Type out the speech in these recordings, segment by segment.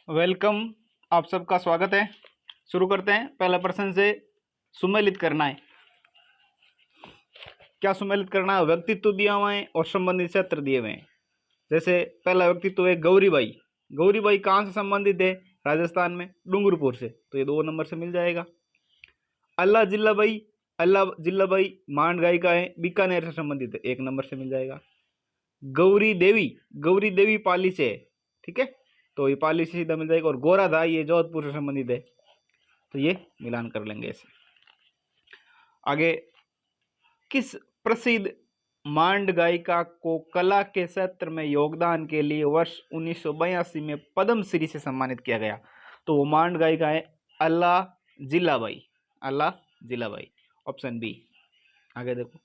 Welcome. आप सबका स्वागत है। शुरू करते हैं। पहला प्रश्न से सुमेलित करना है। क्या सुमेलित करना है? व्यक्तित्व दिया हुआ है और संबंधित क्षेत्र दिए हुए हैं। जैसे पहला व्यक्तित्व है गौरीबाई। गौरीबाई कहाँ से संबंधित है? राजस्थान में डूंगरपुर से, तो ये 2 नंबर से मिल जाएगा। अल्लाह जिल्लाबाई, अल्लाह जिल्लाबाई मांड गायिका है, बीकानेर से संबंधित है, 1 नंबर से मिल जाएगा। गौरी देवी, गौरी देवी पाली से है, ठीक है, तो ये पाली से सीधा मिल जाएगा। और गोराधा ये जोधपुर से संबंधित है, तो ये मिलान कर लेंगे ऐसे। आगे, किस प्रसिद्ध मांड गायिका को कला के क्षेत्र में योगदान के लिए वर्ष 1982 में पद्मश्री से सम्मानित किया गया? तो वो मांड गायिका है अल्लाह जिल्लाबाई, अल्लाह जिल्लाबाई, ऑप्शन बी। आगे देखो,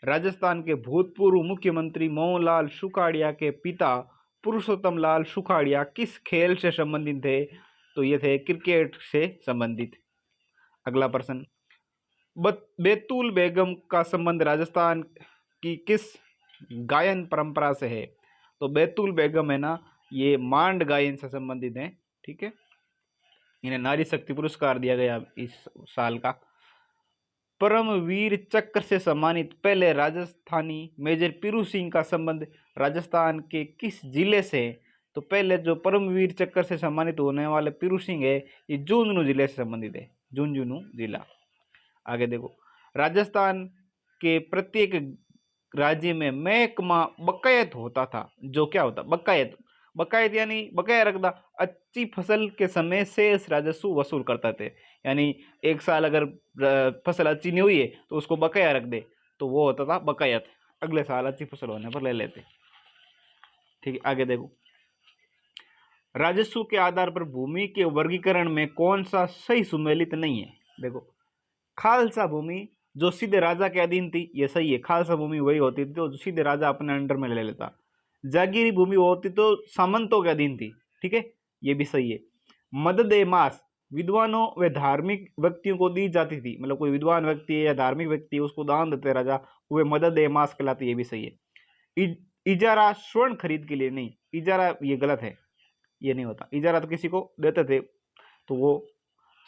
राजस्थान के भूतपूर्व मुख्यमंत्री मोहनलाल सुखाड़िया के पिता पुरुषोत्तम लाल सुखाड़िया किस खेल से संबंधित थे? तो ये थे क्रिकेट से संबंधित। अगला प्रश्न, बैतूल बेगम का संबंध राजस्थान की किस गायन परंपरा से है? तो बैतूल बेगम है ना, ये मांड गायन से संबंधित है, ठीक है। इन्हें नारी शक्ति पुरस्कार दिया गया इस साल का। परमवीर चक्र से सम्मानित पहले राजस्थानी मेजर पीरू सिंह का संबंध राजस्थान के किस जिले से है? तो पहले जो परमवीर चक्र से सम्मानित होने वाले पीरू सिंह है, ये झुंझुनू जिले से संबंधित है, झुंझुनू जिला। आगे देखो, राजस्थान के प्रत्येक राज्य में महकमा बकायत होता था, जो क्या होता? बकायत, बकायत यानी बकाया रखता। अच्छी फसल के समय शेष राजस्व वसूल करते थे, यानी एक साल अगर फसल अच्छी नहीं हुई है तो उसको बकाया रख दे, तो वो होता था बकायत, अगले साल अच्छी फसल होने पर ले लेते, ठीक है। आगे देखो, राजस्व के आधार पर भूमि के वर्गीकरण में कौन सा सही सुमेलित नहीं है? देखो, खालसा भूमि जो सीधे राजा के अधीन थी, ये सही है। खालसा भूमि वही होती थी तो सीधे राजा अपने अंडर में ले लेता। जागीरी भूमि होती तो सामंतों के अधीन थी, ठीक है, ये भी सही है। मदद ए मास विद्वानों व धार्मिक व्यक्तियों को दी जाती थी, मतलब कोई विद्वान व्यक्ति है या धार्मिक व्यक्ति है उसको दान देते राजा, वे मदद ए मास कहलाती, ये भी सही है। इजारा स्वर्ण खरीद के लिए नहीं, इजारा ये गलत है, ये नहीं होता। इजारा तो किसी को देते थे, तो वो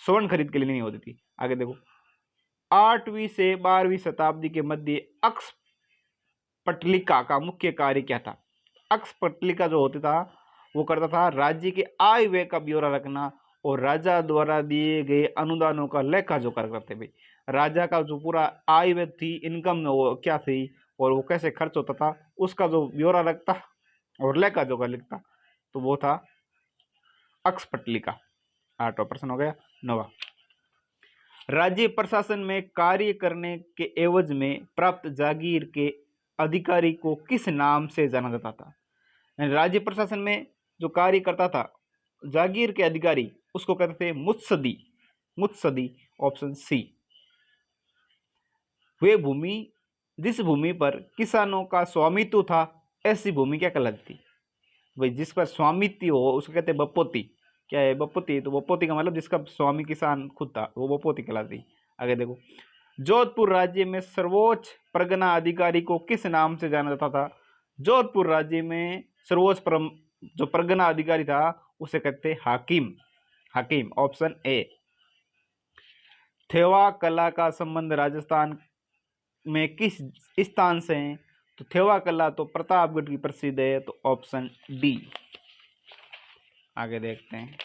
स्वर्ण खरीद के लिए नहीं होती थी। आगे देखो, 8वीं से 12वीं शताब्दी के मध्य अक्सपटलिका का मुख्य कार्य क्या था? अक्सपटलिका जो होता था वो करता था राज्य के आय व्यय का ब्यौरा रखना और राजा द्वारा दिए गए अनुदानों का लेखा जोखा करते। भाई, राजा का जो पूरा आय व्यय थी, इनकम वो क्या थी और वो कैसे खर्च होता था, उसका जो ब्यौरा रखता और लेखा जोखा लिखता, तो वो था अक्सपटलिका। 8वां प्रश्न हो गया। 9वां, राज्य प्रशासन में कार्य करने के एवज में प्राप्त जागीर के अधिकारी को किस नाम से जाना जाता था? राज्य प्रशासन में जो कार्य करता था, जागीर के अधिकारी, उसको कहते थे मुत्सदी, मुत्सदी, ऑप्शन सी। वे भूमि जिस भूमि पर किसानों का स्वामित्व था, ऐसी भूमि क्या कहलाती? भाई, जिस पर स्वामित्व हो उसको कहते बपोती। क्या है बपोती? तो बपोती का मतलब जिसका स्वामी किसान खुद था, वो बपोती कहलाती। आगे देखो, जोधपुर राज्य में सर्वोच्च परगना अधिकारी को किस नाम से जाना जाता था? जोधपुर राज्य में सर्वोच्च जो परगना अधिकारी था उसे कहते हाकिम, हाकिम, ऑप्शन ए। थेवा कला का संबंध राजस्थान में किस स्थान से है? तो थेवा कला तो प्रतापगढ़ की प्रसिद्ध है, तो ऑप्शन डी। आगे देखते हैं,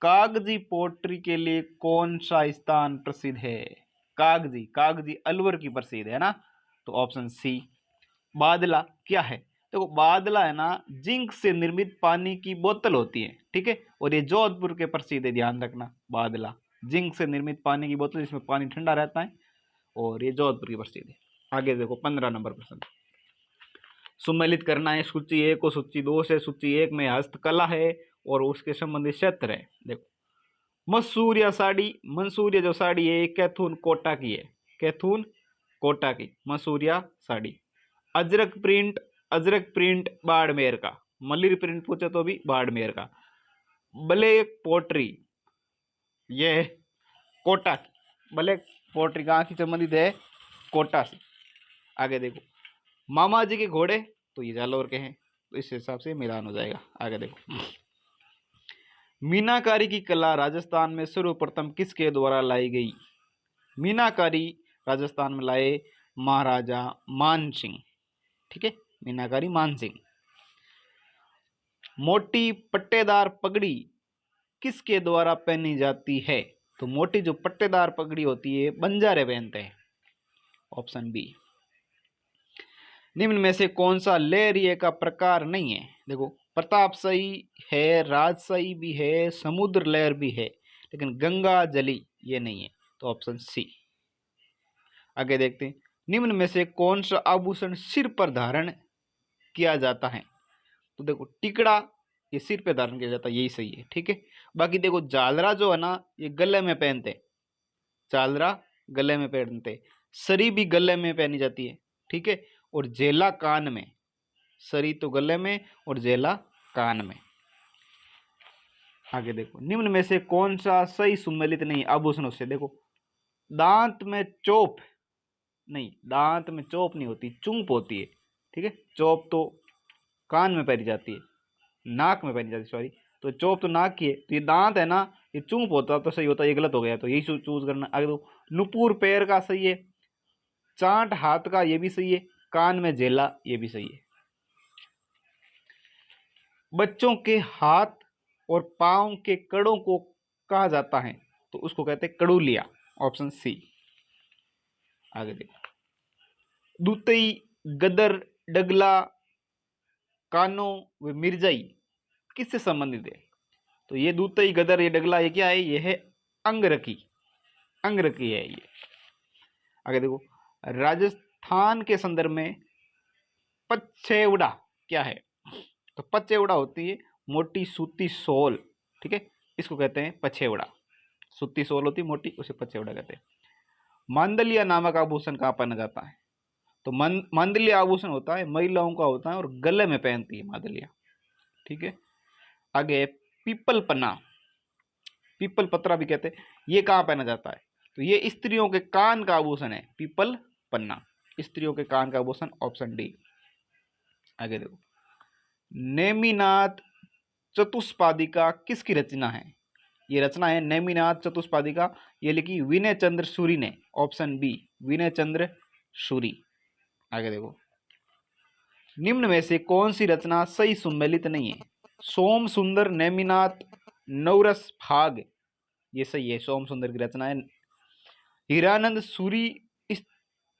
कागजी पोट्री के लिए कौन सा स्थान प्रसिद्ध है? कागजी, कागजी अलवर की प्रसिद्ध है ना, तो ऑप्शन सी। बादला क्या है? देखो, बादला है ना, जिंक से निर्मित पानी की बोतल होती है, ठीक है, और ये जोधपुर के प्रसिद्ध है, ध्यान रखना। बादला जिंक से निर्मित पानी की बोतल जिसमें पानी ठंडा रहता है, और ये जोधपुर की प्रसिद्ध है। आगे देखो, 15 नंबर प्रश्न, सुमेलित करना है। सूची 1 और सूची 2 से। सूची 1 में हस्तकला है और उसके संबंधित क्षेत्र है। देखो, मंसूरिया साड़ी, मंसूरिया जो साड़ी है कैथून कोटा की है, कैथून कोटा की मंसूरिया साड़ी। अजरक प्रिंट, अजरक प्रिंट बाड़मेर का। मलिर प्रिंट पूछे तो भी बाड़मेर का। ब्लैक पोट्री ये कोटा की, ब्लैक पोट्री कहाँ की संबंधित है? कोटा से। आगे देखो, मामा जी के घोड़े, तो ये जालौर के हैं। तो इस हिसाब से मिलान हो जाएगा। आगे देखो, मीनाकारी की कला राजस्थान में सर्वप्रथम किसके द्वारा लाई गई? मीनाकारी राजस्थान में लाए महाराजा मानसिंह। ठीक है, मीनाकारी मानसिंह। मोटी पट्टेदार पगड़ी किसके द्वारा पहनी जाती है? तो मोटी जो पट्टेदार पगड़ी होती है बंजारे पहनते हैं। Option B. निम्न में से कौन सा लहरिये का प्रकार नहीं है? देखो, प्रतापशाही है, राजशाही भी है, समुद्र लहर भी है, लेकिन गंगा जली ये नहीं है, तो ऑप्शन सी। आगे देखते हैं, निम्न में से कौन सा आभूषण सिर पर धारण किया जाता है? तो देखो, टिकड़ा ये सिर पे धारण किया जाता है, यही सही है। ठीक है, बाकी देखो झालरा जो है ना ये गले में पहनते, झालरा गले में पहनते, सरी भी गले में पहनी जाती है। ठीक है, और जेला कान में, सरी तो गले में और जेला कान में। आगे देखो, निम्न में से कौन सा सही सुमेलित नहीं आभूषणों से? देखो, दांत में चोप नहीं, दांत में चोप नहीं होती, चुंप होती है। ठीक है, चोप तो कान में पहनी जाती है, नाक में पहनी जाती है, सॉरी। तो चोप तो नाक की है, तो ये दांत है ना, ये चुंप होता तो सही होता, ये गलत हो गया, तो यही चूज करना। आगे दो, नुपुर पैर का सही है, चांट हाथ का ये भी सही है, कान में जेला ये भी सही है। बच्चों के हाथ और पांव के कड़ों को कहा जाता है? तो उसको कहते हैं कड़ूलिया, ऑप्शन सी। आगे देखो, दुतई, गदर, डगला, कानो व मिर्जाई किससे संबंधित है? तो ये दूतई, गदर, ये डगला, ये क्या है? ये है अंगरखी, अंगरखी है ये। आगे देखो, राजस्थान के संदर्भ में पछेवड़ा क्या है? तो पछेवड़ा होती है मोटी सूती सोल। ठीक है, इसको कहते हैं पछेवड़ा। सूती सोल होती है मोटी, उसे पछेवड़ा कहते हैं। मांदलिया नामक आभूषण कहाँ पहना जाता है? तो मांदलिया आभूषण होता है महिलाओं का होता है और गले में पहनती है मांदलिया। ठीक है, आगे पीपल पन्ना, पीपल पत्रा भी कहते हैं, ये कहाँ पहना जाता है? तो ये स्त्रियों के कान का आभूषण है, पीपल पन्ना स्त्रियों के कान का आभूषण, ऑप्शन डी। आगे देखो, नेमिनाथ चतुष्पादिका किसकी रचना है? ये रचना है नेमिनाथ चतुष्पादिका, ये लिखी विनय चंद्र सूरी ने, ऑप्शन बी, विनय चंद्र सूरी। आगे देखो, निम्न में से कौन सी रचना सही सुमेलित नहीं है? सोम सुंदर, नेमिनाथ, नवरस भाग ये सही है, सोम सुंदर की रचना है। हीरानंद सूरी,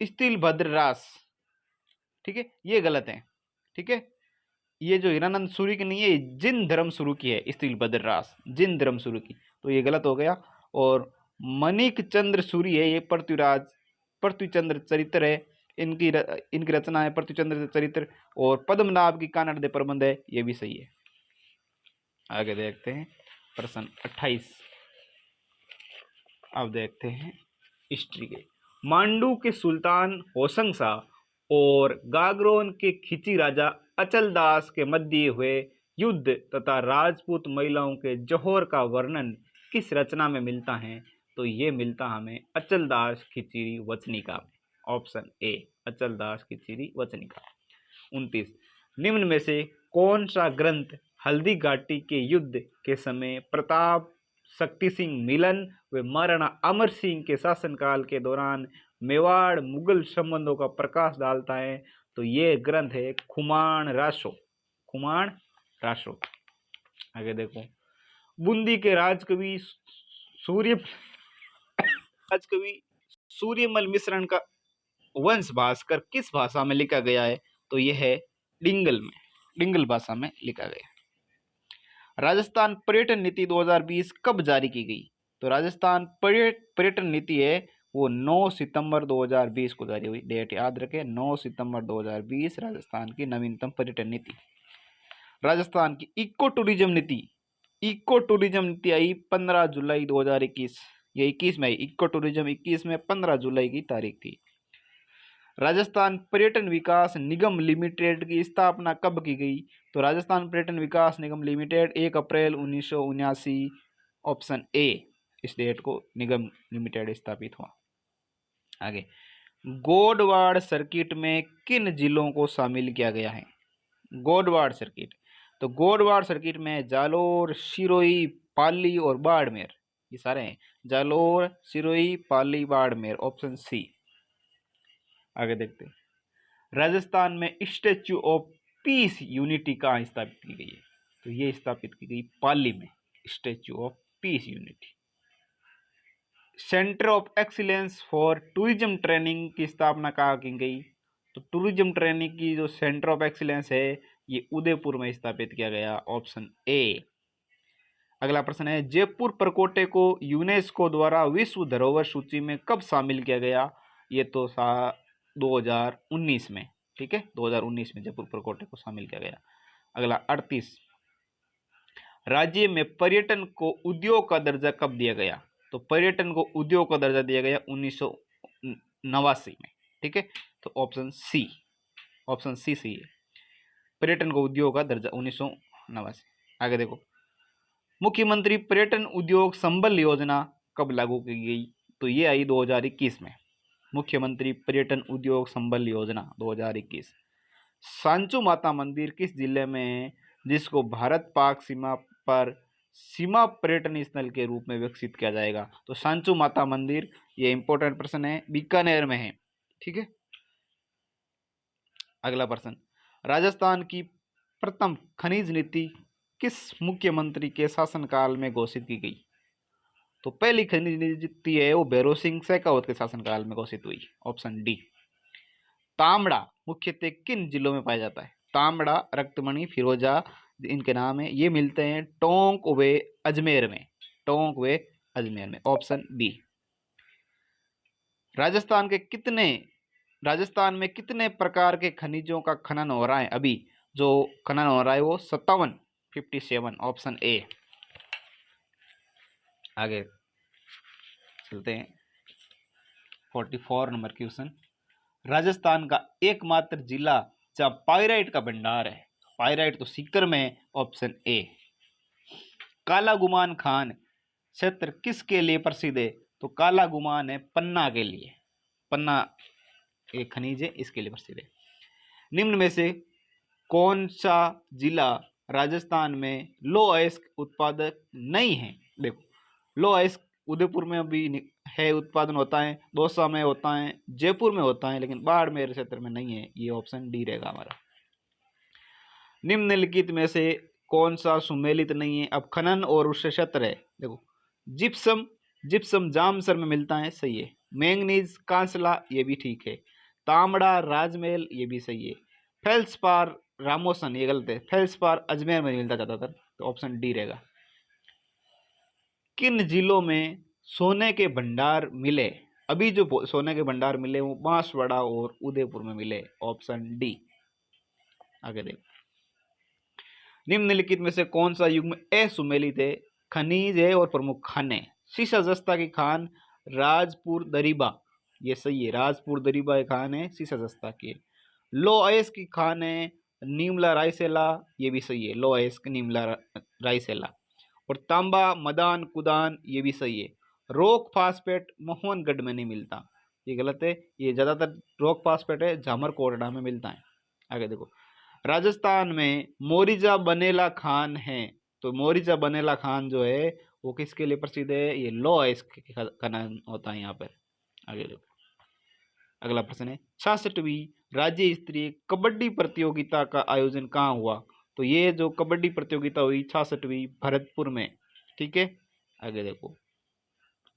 स्तिल भद्र रास, ठीक है, ये गलत है। ठीक है, ये जो हीरानंद सूरी की नहीं है, जिन धर्म शुरू की है, स्तिल भद्र रास जिन धर्म शुरू की, तो ये गलत हो गया। और मणिक चंद्र सूरी है, ये पृथ्वीचंद्र चरित्र है, इनकी रचना है पृथ्वीचंद्र चरित्र। और पद्मनाभ की कानड़ दे प्रबंध है, ये भी सही है। आगे देखते हैं प्रश्न 28। अब देखते हैं हिस्ट्री के। मांडू के सुल्तान होशंग शाह और गागरोन के खिची राजा अचल दास के मध्य हुए युद्ध तथा राजपूत महिलाओं के जौहर का वर्णन किस रचना में मिलता है? तो ये मिलता हमें अचल दास खिचरी वचनिका में, ऑप्शन ए, अचल दास खिचरी वचनिका। 29, निम्न में से कौन सा ग्रंथ हल्दी घाटी के युद्ध के समय प्रताप शक्ति सिंह मिलन व महाराणा अमर सिंह के शासनकाल के दौरान मेवाड़ मुगल संबंधों का प्रकाश डालता है? तो ये ग्रंथ है खुमान रासो, खुमान रासो। आगे देखो, बूंदी के राजकवि सूर्यमल मिश्रण का वंश भास्कर किस भाषा में लिखा गया है? तो यह है डिंगल भाषा में लिखा गया। राजस्थान पर्यटन नीति 2020 कब जारी की गई? तो राजस्थान पर्यटन नीति है वो 9 सितंबर 2020 को जारी हुई। डेट याद रखें, 9 सितंबर 2020 राजस्थान की नवीनतम पर्यटन नीति। राजस्थान की इको टूरिज्म नीति आई 15 जुलाई 2021, ये 21 में आई। इको टूरिज्म 21 में 15 जुलाई की तारीख थी। राजस्थान पर्यटन विकास निगम लिमिटेड की स्थापना कब की गई? तो राजस्थान पर्यटन विकास निगम लिमिटेड 1 अप्रैल 1979, ऑप्शन ए, इस डेट को निगम लिमिटेड स्थापित हुआ। आगे, गोडवाड़ सर्किट में किन जिलों को शामिल किया गया है? गोडवाड़ सर्किट। तो गोडवाड़ सर्किट में जालोर, सिरोही, पाली और बाड़मेर, ये सारे हैं। जालोर, सिरोही, पाली, बाड़मेर, ऑप्शन सी। आगे देखते हैं, राजस्थान में स्टैच्यू ऑफ पीस यूनिटी कहाँ स्थापित की गई है? तो ये स्थापित की गई पाली में, statue of peace unity. Centre of excellence for tourism training की स्थापना कहाँ की गई? तो टूरिज्म ट्रेनिंग की जो सेंटर ऑफ एक्सीलेंस है ये उदयपुर में स्थापित किया गया, ऑप्शन ए। अगला प्रश्न है, जयपुर परकोटे को यूनेस्को द्वारा विश्व धरोहर सूची में कब शामिल किया गया? ये तो 2019 में, ठीक है, 2019 में जयपुर परकोटे को शामिल किया गया। अगला 38, राज्य में पर्यटन को उद्योग का दर्जा कब दिया गया? तो पर्यटन को उद्योग का दर्जा दिया गया 1989 में, ठीक है, तो ऑप्शन सी, ऑप्शन सी सही है, पर्यटन को उद्योग का दर्जा 1989। आगे देखो, मुख्यमंत्री पर्यटन उद्योग संबल योजना कब लागू की गई? तो ये आई 2021 में, मुख्यमंत्री पर्यटन उद्योग संबल योजना 2021। सांचू माता मंदिर किस जिले में है जिसको भारत पाक सीमा पर सीमा पर्यटन स्थल के रूप में विकसित किया जाएगा? तो सांचू माता मंदिर, ये इंपॉर्टेंट प्रश्न है, बीकानेर में है, ठीक है। अगला प्रश्न, राजस्थान की प्रथम खनिज नीति किस मुख्यमंत्री के शासनकाल में घोषित की गई? तो पहली खनिज नीति है वो भैरों सिंह शेखावत के शासनकाल में घोषित हुई, ऑप्शन डी। तांबड़ा मुख्यतः किन जिलों में पाया जाता है? तांबड़ा, रक्तमणि, फिरोजा, इनके नाम है, ये मिलते हैं टोंक व अजमेर में, टोंक व अजमेर में, ऑप्शन बी। राजस्थान में कितने प्रकार के खनिजों का खनन हो रहा है? अभी जो खनन हो रहा है वो 57, ऑप्शन ए। आगे चलते हैं, 44 नंबर क्वेश्चन, राजस्थान का एकमात्र जिला जहां पाइराइट का भंडार है, पाइराइट तो सीकर में, ऑप्शन ए। काला गुमान खान क्षेत्र किसके लिए प्रसिद्ध है? तो काला गुमान है पन्ना के लिए, पन्ना एक खनिज है, इसके लिए प्रसिद्ध है। निम्न में से कौन सा जिला राजस्थान में लो अयस्क उत्पादक नहीं है? देखो, लो अयस्क उदयपुर में अभी है, उत्पादन होता है, दौसा में होता है, जयपुर में होता है, लेकिन बाड़मेर क्षेत्र में नहीं है, ये ऑप्शन डी रहेगा हमारा। निम्नलिखित में से कौन सा सुमेलित नहीं है? अब खनन और उससे क्षेत्र है, देखो, जिप्सम जामसर में मिलता है, सही है। मैंगनीज कांसला, ये भी ठीक है। तांबड़ा राजमहल, ये भी सही है। फेल्सपार रामोसन, ये गलत है, फेल्सपार अजमेर में मिलता ज्यादातर, तो ऑप्शन डी रहेगा। किन जिलों में सोने के भंडार मिले? अभी जो सोने के भंडार मिले वो बांसवाड़ा और उदयपुर में मिले, ऑप्शन डी। आगे देखो, निम्नलिखित में से कौन सा युग्म असुमेलित है? खनिज है और प्रमुख खाने, सीसा जस्ता की खान राजपुर दरीबा, ये सही है, राजपुर दरीबा एक खान है, सीसा जस्ता की। लो अयस्क की खान है नीमला रायसेला, ये भी सही है, लो अयस्क नीमला रायसेला। और तांबा मदान कुदान, ये भी सही है। रॉक फास्फेट मोहनगढ़ में नहीं मिलता, ये गलत है, ये ज्यादातर रॉक फास्फेट है झामरकोटड़ा में मिलता है। आगे देखो, राजस्थान में मोरिजा बनेला खान है, तो मोरिजा बनेला खान जो है वो किसके लिए प्रसिद्ध है? ये लो अयस्क खनन होता है यहाँ पर। आगे देखो, अगला प्रश्न है, 66वीं राज्य स्तरीय कबड्डी प्रतियोगिता का आयोजन कहाँ हुआ? तो ये जो कबड्डी प्रतियोगिता हुई 66वीं भरतपुर में, ठीक है। आगे देखो,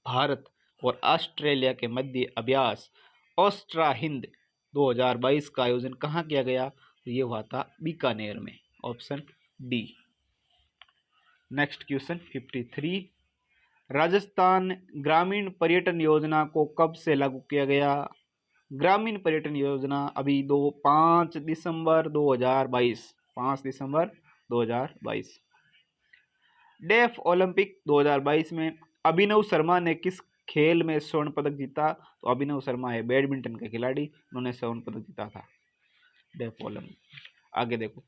भारत और ऑस्ट्रेलिया के मध्य अभ्यास ऑस्ट्रा हिंद 2022 का आयोजन कहाँ किया गया? तो ये हुआ था बीकानेर में, option D. Next question 53, Rajasthan ग्रामीण पर्यटन योजना को कब से लागू किया गया? ग्रामीण पर्यटन योजना अभी 5 दिसंबर 2022, 5 दिसंबर 2022। डेफ ओलंपिक 2022 में अभिनव शर्मा ने किस खेल में स्वर्ण पदक जीता? तो अभिनव शर्मा है बैडमिंटन के खिलाड़ी, उन्होंने स्वर्ण पदक जीता था डेफ ओलंपिक। आगे देखो,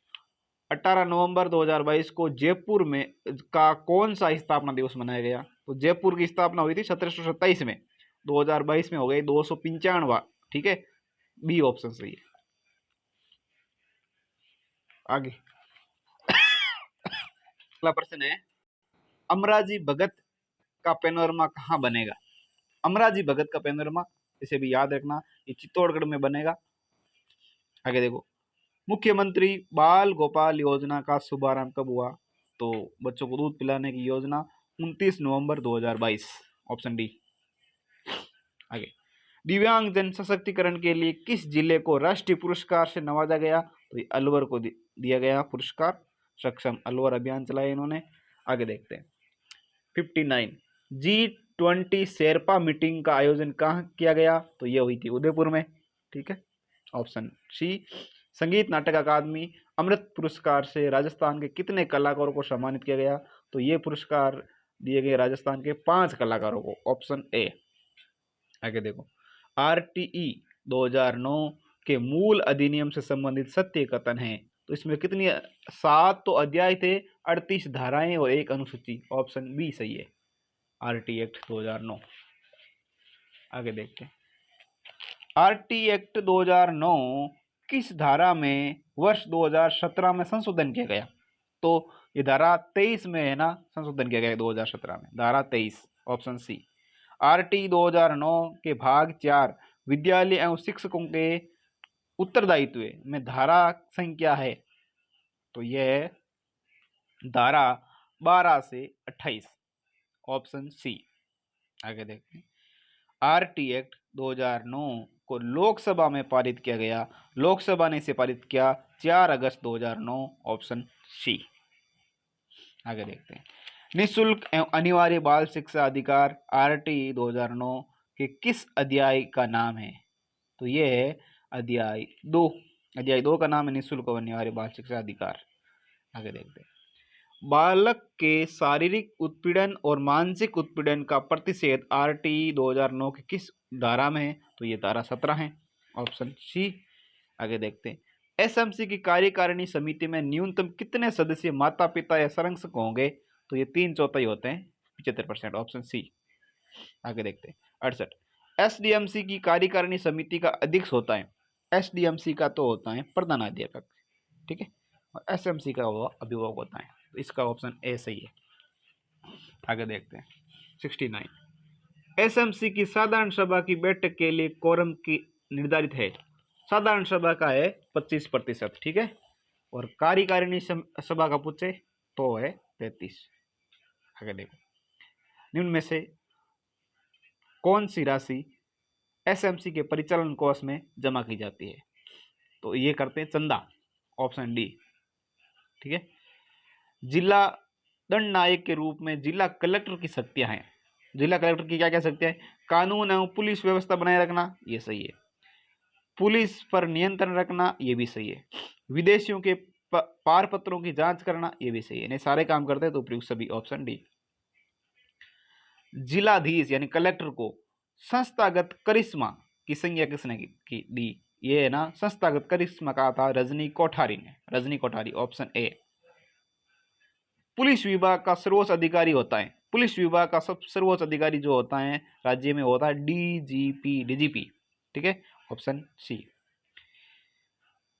18 नवंबर 2022 को जयपुर में का कौन सा स्थापना दिवस मनाया गया? तो जयपुर की स्थापना हुई थी 1727 में, 2022 में हो गई 295, ठीक है, बी ऑप्शन सही है। आगे अगला प्रश्न है, अमराजी भगत का पैनोरमा कहाँ बनेगा? अमराजी भगत का पैनोरमा, इसे भी याद रखना, ये चित्तौड़गढ़ में बनेगा। आगे देखो, मुख्यमंत्री बाल गोपाल योजना का शुभारंभ कब हुआ? तो बच्चों को दूध पिलाने की योजना 29 नवंबर 2022, ऑप्शन डी। आगे, दिव्यांग जन सशक्तिकरण के लिए किस जिले को राष्ट्रीय पुरस्कार से नवाजा गया? तो ये अलवर को दिया गया पुरस्कार, सक्षम अलवर अभियान चलाया इन्होंने। आगे देखते हैं 59, G20 शेरपा मीटिंग का आयोजन कहाँ किया गया? तो ये हुई थी उदयपुर में, ठीक है, ऑप्शन सी। संगीत नाटक अकादमी अमृत पुरस्कार से राजस्थान के कितने कलाकारों को सम्मानित किया गया? तो ये पुरस्कार दिए गए राजस्थान के 5 कलाकारों को, ऑप्शन ए। आगे देखो, RTE 2009 के मूल अधिनियम से संबंधित सत्य कथन है, तो इसमें कितनी 7 तो अध्याय थे, 38 धाराएं और 1 अनुसूची, ऑप्शन बी सही है, RT एक्ट 2009। आगे देखते हैं, RT एक्ट 2009 किस धारा में वर्ष 2017 में संशोधन किया गया? तो ये धारा 23 में है ना, संशोधन किया गया 2017 में, धारा 23, ऑप्शन सी। RT 2009 के भाग 4 विद्यालय एवं शिक्षकों के उत्तरदायित्व में धारा संख्या है, तो यह धारा 12 से 28, ऑप्शन सी। आगे देखते हैं, RT एक्ट 2009 को लोकसभा में पारित किया गया, लोकसभा ने इसे पारित किया 4 अगस्त 2009, ऑप्शन सी। आगे देखते हैं, निःशुल्क एवं अनिवार्य बाल शिक्षा अधिकार RT 2009 के किस अध्याय का नाम है? तो ये है अध्याय 2, अध्याय 2 का नाम है निःशुल्क और अनिवार्य बाल शिक्षा अधिकार। आगे देखते हैं, बालक के शारीरिक उत्पीड़न और मानसिक उत्पीड़न का प्रतिषेध RT 2009 के किस धारा में है? तो ये धारा 17 है, ऑप्शन सी। आगे देखते हैं, SMC की कार्यकारिणी समिति में न्यूनतम कितने सदस्य माता पिता या संरक्षक होंगे? तो ये 3/4 होते हैं, 75%, ऑप्शन सी। आगे देखते हैं 68, SDMC की कार्यकारिणी समिति का अध्यक्ष होता है, SDMC का तो होता है प्रधानाध्यापक, ठीक है, और SMC का वो अभिभावक होता है, तो इसका ऑप्शन ए सही है। आगे देखते हैं 69, SMC की साधारण सभा की बैठक के लिए कोरम की निर्धारित है, साधारण सभा का है 25%, ठीक है, और कार्यकारिणी सभा का पूछे तो है 33। आगे देखो, निम्न में से कौन सी राशि SMC के परिचालन कोष में जमा की जाती है? तो ये करते हैं चंदा, ऑप्शन डी, ठीक है। जिला दंड नायक के रूप में जिला कलेक्टर की शक्तियां हैं, जिला कलेक्टर की क्या क्या शक्तियां हैं? कानून एवं पुलिस व्यवस्था बनाए रखना, ये सही है, पुलिस पर नियंत्रण रखना, ये भी सही है, विदेशियों के पार पत्रों की जांच करना, ये भी सही है, इन्हें सारे काम करते हैं, तो उपयुक्त सभी, ऑप्शन डी। जिलाधीश यानी कलेक्टर को संस्थागत करिश्मा की संज्ञा किसने की दी? ये है ना, संस्थागत करिश्मा कहा था रजनी कोठारी ने, Rajni Kothari, option A. Police विभाग का सर्वोच्च अधिकारी होता है, पुलिस विभाग का सब सर्वोच्च अधिकारी जो होता है राज्य में होता है DGP, ठीक है, ऑप्शन सी।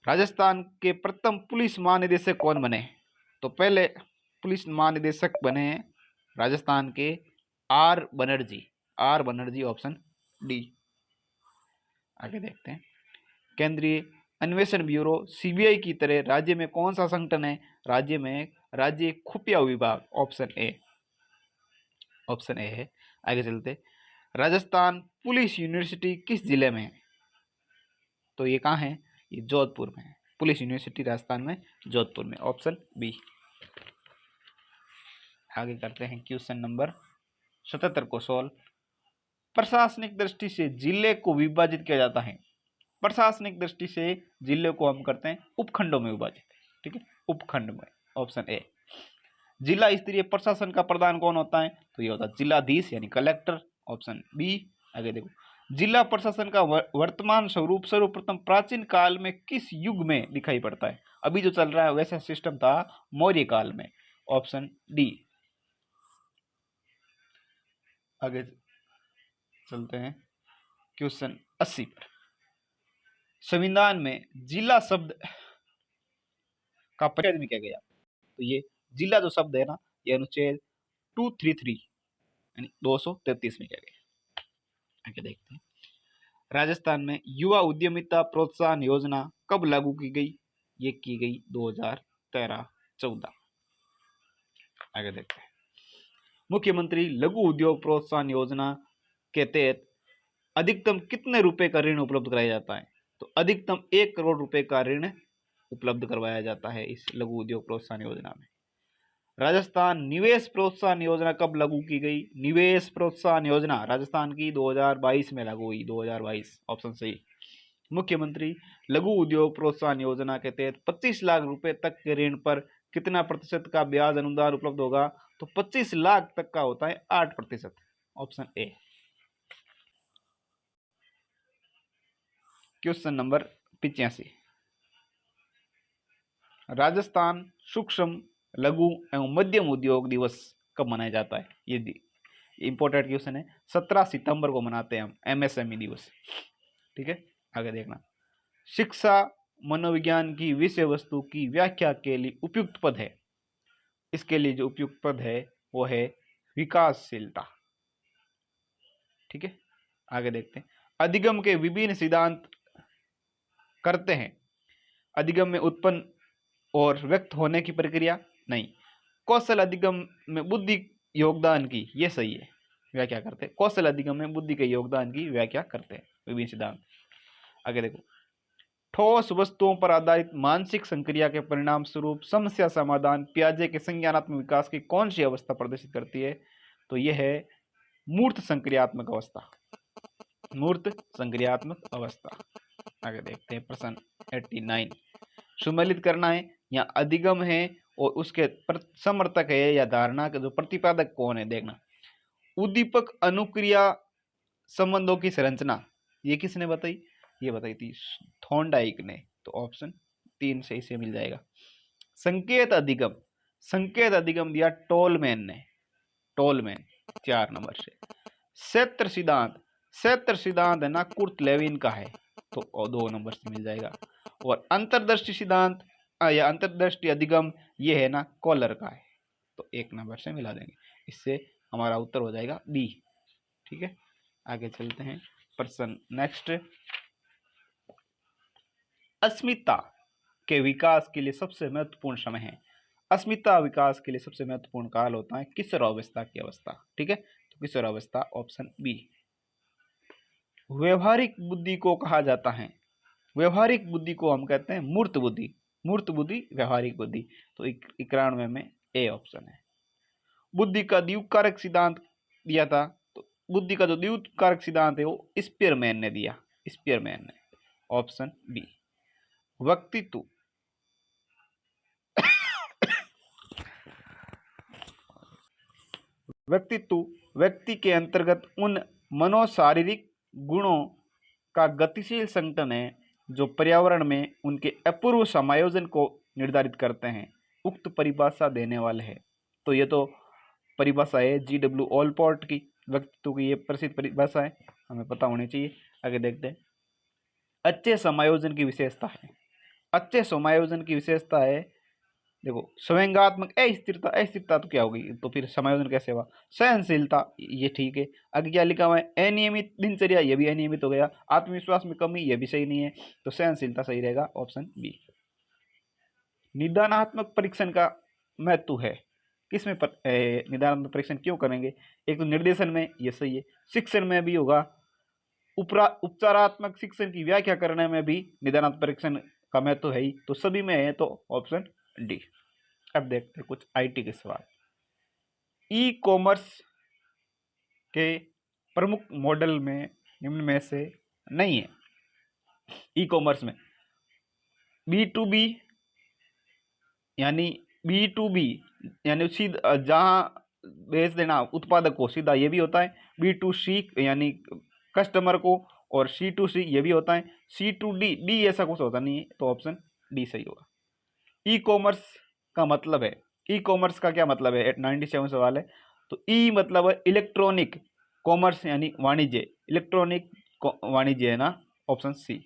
राजस्थान के प्रथम पुलिस महानिदेशक कौन बने? तो पहले पुलिस महानिदेशक बने राजस्थान के R बनर्जी, ऑप्शन डी। आगे देखते हैं, केंद्रीय अन्वेषण ब्यूरो CBI की तरह राज्य में कौन सा संगठन है? राज्य में राज्य खुफिया विभाग, ऑप्शन ए है। आगे चलते, राजस्थान पुलिस यूनिवर्सिटी किस जिले में है? तो ये कहाँ है? ये जोधपुर में है, पुलिस यूनिवर्सिटी राजस्थान में जोधपुर में, ऑप्शन बी। आगे करते हैं क्वेश्चन नंबर 77 को सॉल्व। प्रशासनिक दृष्टि से जिले को विभाजित किया जाता है, प्रशासनिक दृष्टि से जिले को हम करते हैं उपखंडों में विभाजित, ठीक है, उपखंड में, ऑप्शन ए। जिला स्तरीय प्रशासन का प्रधान कौन होता है? तो ये होता है जिलाधीश यानी कलेक्टर, ऑप्शन बी। आगे देखो, जिला प्रशासन का वर्तमान स्वरूप सर्वप्रथम प्राचीन काल में किस युग में दिखाई पड़ता है? अभी जो चल रहा है वैसा सिस्टम था मौर्य काल में, ऑप्शन डी। आगे चलते हैं क्वेश्चन 80 पर। संविधान में जिला शब्द का परिच्छेद में किया गया। तो ये जिला जो शब्द है ना, ये अनुच्छेद 233 यानी 233 में किया गया। आगे देखते हैं, राजस्थान में युवा उद्यमिता प्रोत्साहन योजना कब लागू की गई? ये की गई 2013-14। आगे देखते हैं, मुख्यमंत्री लघु उद्योग प्रोत्साहन योजना के तहत अधिकतम कितने रुपए का ऋण उपलब्ध कराया जाता है? तो अधिकतम 1 करोड़ रुपए का ऋण उपलब्ध करवाया जाता है इस लघु उद्योग प्रोत्साहन योजना में। राजस्थान निवेश प्रोत्साहन योजना कब लागू की गई? निवेश प्रोत्साहन योजना राजस्थान की 2022 में लागू हुई, 2022 ऑप्शन सही। मुख्यमंत्री लघु उद्योग प्रोत्साहन योजना के तहत 25 लाख रुपए तक के ऋण पर कितना प्रतिशत का ब्याज अनुदान उपलब्ध होगा? तो 25 लाख तक का होता है 8%, option A. Question number 85, Rajasthan सूक्ष्म लघु एवं मध्यम उद्योग दिवस कब मनाया जाता है? ये इंपॉर्टेंट क्वेश्चन है। 17 सितंबर को मनाते हैं हम एमएसएमई दिवस। ठीक है, आगे देखना, शिक्षा मनोविज्ञान की विषय वस्तु की व्याख्या के लिए उपयुक्त पद है। इसके लिए जो उपयुक्त पद है वो है विकासशीलता। ठीक है, आगे देखते हैं, अधिगम के विभिन्न सिद्धांत करते हैं। अधिगम में उत्पन्न और व्यक्त होने की प्रक्रिया नहीं। कौशल अधिगम में बुद्धि योगदान की, ये सही है, व्याख्या करते हैं। कौशल अधिगम में बुद्धि के योगदान की व्याख्या करते हैं विभिन्न सिद्धांत। आगे देखो, ठोस वस्तुओं पर आधारित मानसिक संक्रिया के परिणाम स्वरूप समस्या समाधान पियाजे के संज्ञानात्मक विकास की कौन सी अवस्था प्रदर्शित करती है? तो यह है मूर्त संक्रियात्मक अवस्था, मूर्त संक्रियात्मक अवस्था। आगे देखते हैं, प्रश्न 89, सुमेलित करना है या अधिगम है और उसके समर्थक है या धारणा के जो प्रतिपादक कौन है? देखना, उद्दीपक अनुक्रिया संबंधों की संरचना ये किसने बताई? ये बताई थी थॉर्नडाइक ने। तो ऑप्शन 3 सही से मिल जाएगा। संकेत अधिगम, संकेत अधिगम दिया टोलमैन ने, टोलमैन 4 नंबर से। क्षेत्र सिद्धांत, क्षेत्र सिद्धांत है ना कुर्ट लेविन का है, तो 2 नंबर से मिल जाएगा। और अंतर्दृष्टि सिद्धांत या अंतर्दृष्टि अधिगम ये है ना कॉलर का है, तो 1 नंबर से मिला देंगे। इससे हमारा उत्तर हो जाएगा बी। ठीक है, आगे चलते हैं, प्रश्न नेक्स्ट, अस्मिता के विकास के लिए सबसे महत्वपूर्ण समय है। अस्मिता विकास के लिए सबसे महत्वपूर्ण काल होता है किशोरावस्था की अवस्था। ठीक है, तो किशोरावस्था ऑप्शन बी। व्यवहारिक बुद्धि को कहा जाता है, व्यवहारिक बुद्धि को हम कहते हैं मूर्त बुद्धि, मूर्त बुद्धि व्यवहारिक बुद्धि, तो 91 में ए ऑप्शन है। बुद्धि का द्विकारक सिद्धांत दिया था, तो बुद्धि का जो द्विकारक सिद्धांत है वो स्पीयरमैन ने दिया, स्पीयरमैन ने, ऑप्शन बी। व्यक्तित्व, व्यक्तित्व व्यक्ति के अंतर्गत उन मनोशारीरिक गुणों का गतिशील संगठन है जो पर्यावरण में उनके अपूर्व समायोजन को निर्धारित करते हैं। उक्त परिभाषा देने वाले हैं, तो ये तो परिभाषा है GW ऑलपोर्ट की, व्यक्तित्व की ये प्रसिद्ध परिभाषा है, हमें पता होनी चाहिए। आगे देखते हैं, अच्छे समायोजन की विशेषता है, अच्छे समायोजन की विशेषता है, देखो संवेगात्मक अस्थिरता, अस्थिरता तो क्या होगी, तो फिर समायोजन कैसे हुआ? सहनशीलता, ये ठीक है। आगे क्या लिखा हुआ है? अनियमित दिनचर्या, ये भी अनियमित हो गया। आत्मविश्वास में कमी, ये भी सही नहीं है, तो सहनशीलता सही रहेगा, ऑप्शन बी। निदानात्मक परीक्षण का महत्व है, किसमें निदानात्मक परीक्षण क्यों करेंगे? एक तो निर्देशन में, ये सही है। शिक्षण में भी होगा, उपचारात्मक शिक्षण की व्याख्या करने में भी निदानात्मक परीक्षण का महत्व है ही, तो सभी में है, तो ऑप्शन डी। अब देखते हैं कुछ आईटी के सवाल। ई कॉमर्स के प्रमुख मॉडल में निम्न में से नहीं है। ई कॉमर्स में B2B यानी B2B यानी सीधा जहां बेच देना उत्पादक को सीधा, ये भी होता है। B2C यानी कस्टमर को, और C2C ये भी होता है। C2D, डी ऐसा कुछ होता नहीं है, तो ऑप्शन डी सही होगा। ई कॉमर्स का मतलब है, ई कॉमर्स का क्या मतलब है? 97 सवाल है। तो ई मतलब है इलेक्ट्रॉनिक, कॉमर्स यानी वाणिज्य, इलेक्ट्रॉनिक वाणिज्य है ना, ऑप्शन सी।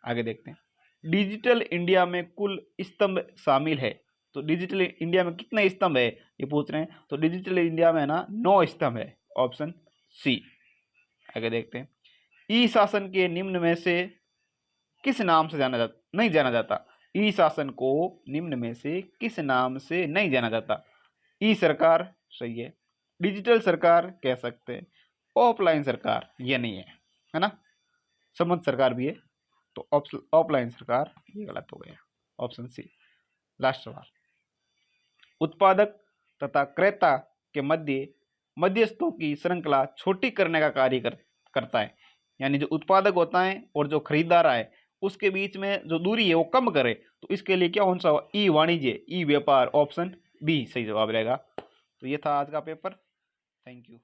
आगे देखते हैं, डिजिटल इंडिया में कुल स्तंभ शामिल है। तो डिजिटल इंडिया में कितने स्तंभ है ये पूछ रहे हैं। तो डिजिटल इंडिया में ना 9 स्तंभ है, ऑप्शन सी। आगे देखते हैं, ई शासन के निम्न में से किस नाम से नहीं जाना जाता। ई शासन को निम्न में से किस नाम से नहीं जाना जाता। ई सरकार सही है, डिजिटल सरकार कह सकते हैं, ऑफलाइन सरकार ये नहीं है ना, समझ सरकार भी है, तो ऑफलाइन सरकार ये गलत हो गया, ऑप्शन सी। लास्ट सवाल, उत्पादक तथा क्रेता के मध्यस्थों की श्रृंखला छोटी करने का कार्य करता है। यानी जो उत्पादक होता है और जो खरीदार है उसके बीच में जो दूरी है वो कम करे, तो इसके लिए क्या होना चाहिए, ई वाणिज्य, ई व्यापार, ऑप्शन बी सही जवाब रहेगा। तो ये था आज का पेपर। Thank you.